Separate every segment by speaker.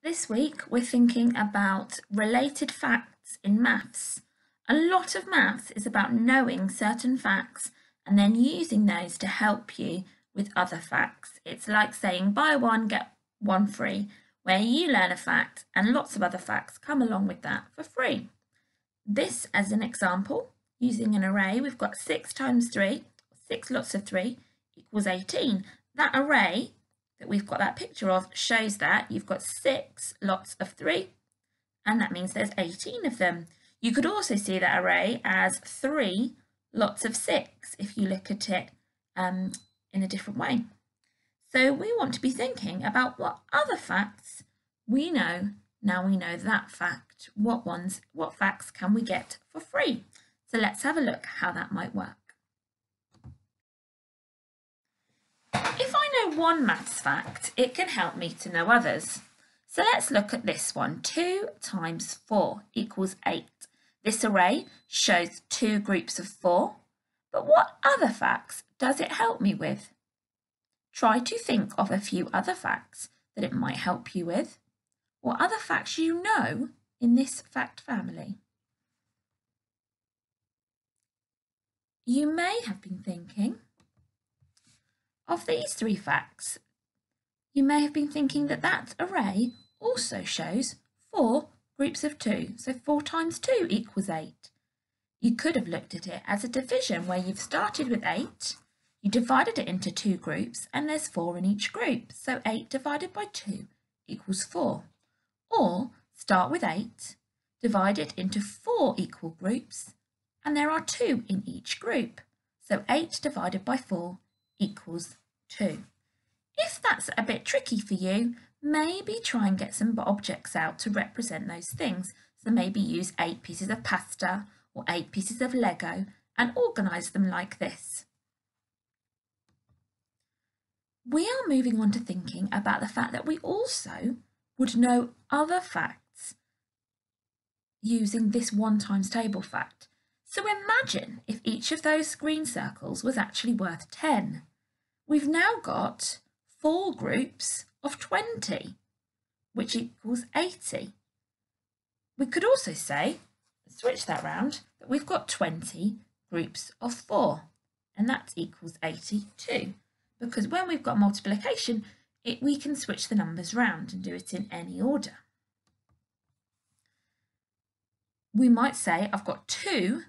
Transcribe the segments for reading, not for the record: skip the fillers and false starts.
Speaker 1: This week we're thinking about related facts in maths. A lot of maths is about knowing certain facts and then using those to help you with other facts. It's like saying buy one, get one free, where you learn a fact and lots of other facts come along with that for free. This as an example, using an array, we've got 6 times 3, 6 lots of 3 equals 18. That array that we've got that picture of shows that you've got 6 lots of 3, and that means there's 18 of them. You could also see that array as 3 lots of 6 if you look at it in a different way. So we want to be thinking about what other facts we know now we know that fact. What facts can we get for free? So let's have a look how that might work. If I know one maths fact, it can help me to know others. So let's look at this one. 2 times 4 equals 8. This array shows 2 groups of 4, but what other facts does it help me with? Try to think of a few other facts that it might help you with, or other facts you know in this fact family. You may have been thinking of these 3 facts. You may have been thinking that that array also shows 4 groups of 2, so 4 times 2 equals 8. You could have looked at it as a division where you've started with 8, you divided it into 2 groups, and there's 4 in each group, so 8 divided by 2 equals 4. Or start with 8, divide it into 4 equal groups, and there are 2 in each group, so 8 divided by 4 equals 2. If that's a bit tricky for you, maybe try and get some objects out to represent those things. So maybe use 8 pieces of pasta or 8 pieces of Lego and organise them like this. We are moving on to thinking about the fact that we also would know other facts using this 1 times table fact. So imagine if each of those green circles was actually worth 10. We've now got 4 groups of 20, which equals 80. We could also say, switch that round, that we've got 20 groups of 4, and that equals 82. Because when we've got multiplication, we can switch the numbers round and do it in any order. We might say I've got 2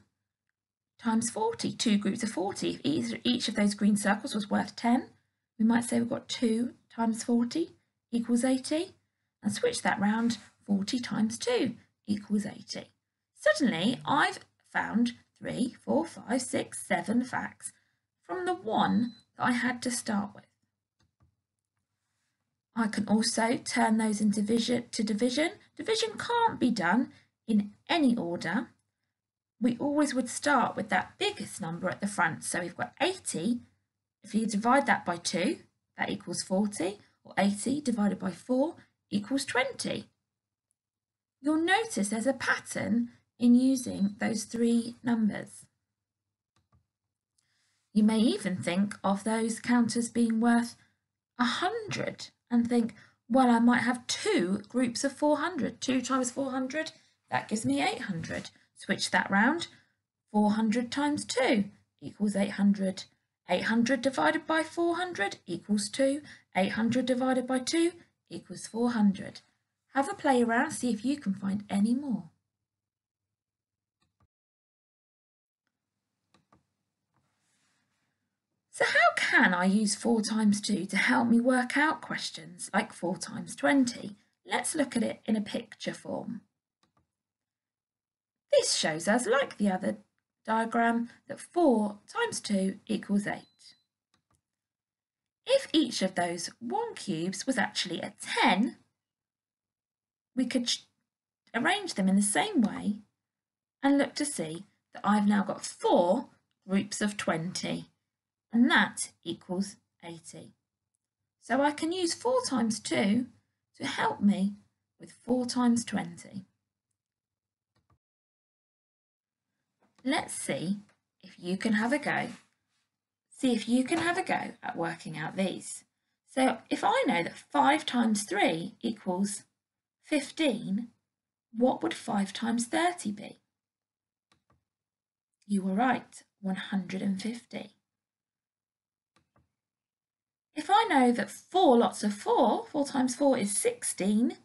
Speaker 1: times 40, 2 groups of 40. If each of those green circles was worth 10, we might say we've got 2 times 40 equals 80, and switch that round, 40 times 2 equals 80. Suddenly, I've found 3, 4, 5, 6, 7 facts from the 1 that I had to start with. I can also turn those into division. Division can't be done in any order. We always would start with that biggest number at the front. So we've got 80. If you divide that by 2, that equals 40, or 80 divided by 4 equals 20. You'll notice there's a pattern in using those 3 numbers. You may even think of those counters being worth 100 and think, well, I might have 2 groups of 400. 2 times 400, that gives me 800. Switch that round, 400 times 2 equals 800. 800 divided by 400 equals 2. 800 divided by 2 equals 400. Have a play around, see if you can find any more. So how can I use 4 times 2 to help me work out questions like 4 times 20? Let's look at it in a picture form. This shows us, like the other diagram, that 4 times 2 equals 8. If each of those 1 cubes was actually a 10, we could arrange them in the same way and look to see that I've now got 4 groups of 20, and that equals 80. So I can use 4 times 2 to help me with 4 times 20. Let's see if you can have a go. See if you can have a go at working out these. So if I know that 5 times 3 equals 15, what would 5 times 30 be? You were right, 150. If I know that 4 lots of 4, 4 times 4 is 16,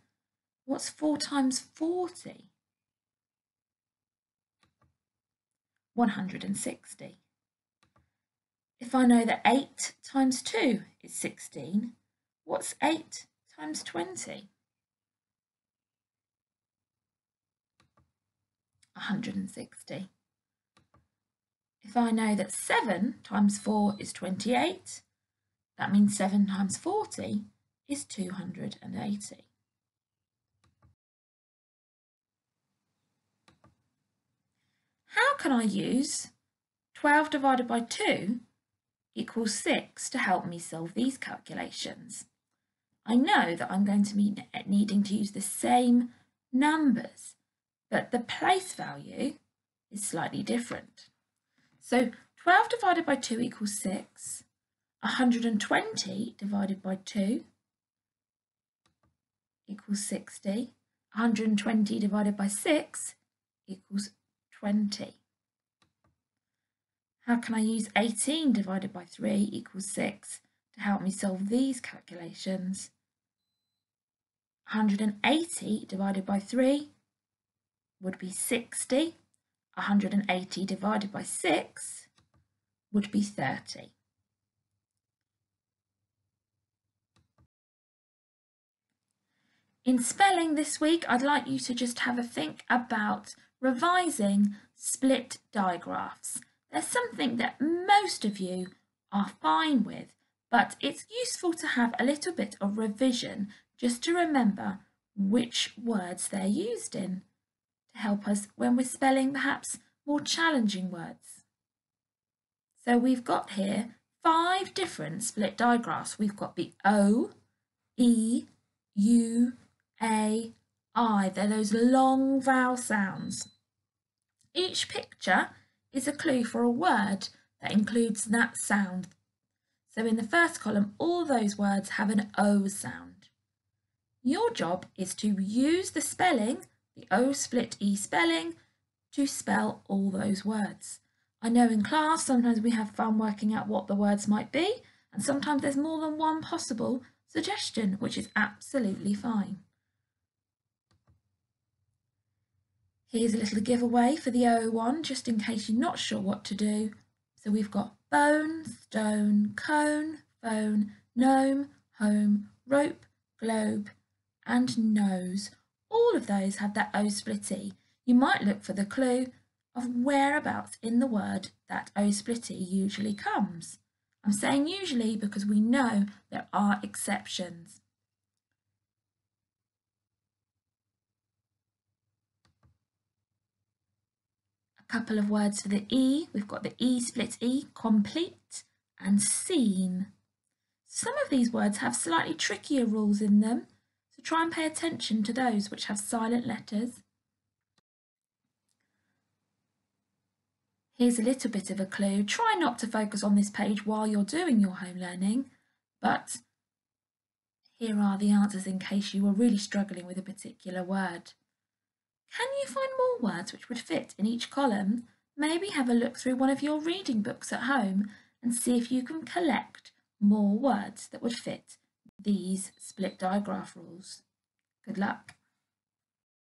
Speaker 1: what's 4 times 40? 160. If I know that 8 times 2 is 16, what's 8 times 20? 160. If I know that 7 times 4 is 28, that means 7 times 40 is 280. How can I use 12 divided by 2 equals 6 to help me solve these calculations? I know that I'm going to be needing to use the same numbers, but the place value is slightly different. So 12 divided by 2 equals 6. 120 divided by 2 equals 60. 120 divided by 6 equals 20. How can I use 18 divided by 3 equals 6 to help me solve these calculations? 180 divided by 3 would be 60. 180 divided by 6 would be 30. In spelling this week, I'd like you to just have a think about revising split diagraphs. They're something that most of you are fine with, but it's useful to have a little bit of revision just to remember which words they're used in to help us when we're spelling perhaps more challenging words. So we've got here 5 different split diagraphs. We've got the O, E, U, A, I. They're those long vowel sounds. Each picture is a clue for a word that includes that sound. So in the first column, all those words have an O sound. Your job is to use the spelling, the O split E spelling, to spell all those words. I know in class sometimes we have fun working out what the words might be, and sometimes there's more than one possible suggestion, which is absolutely fine. Here's a little giveaway for the O one, just in case you're not sure what to do. So we've got bone, stone, cone, phone, gnome, home, rope, globe, and nose. All of those have that O split E. You might look for the clue of whereabouts in the word that O split E usually comes. I'm saying usually because we know there are exceptions. A couple of words for the E. We've got the E split E, complete, and seen. Some of these words have slightly trickier rules in them, so try and pay attention to those which have silent letters. Here's a little bit of a clue. Try not to focus on this page while you're doing your home learning, but here are the answers in case you were really struggling with a particular word. Can you find more words which would fit in each column? Maybe have a look through one of your reading books at home and see if you can collect more words that would fit these split diagraph rules. Good luck.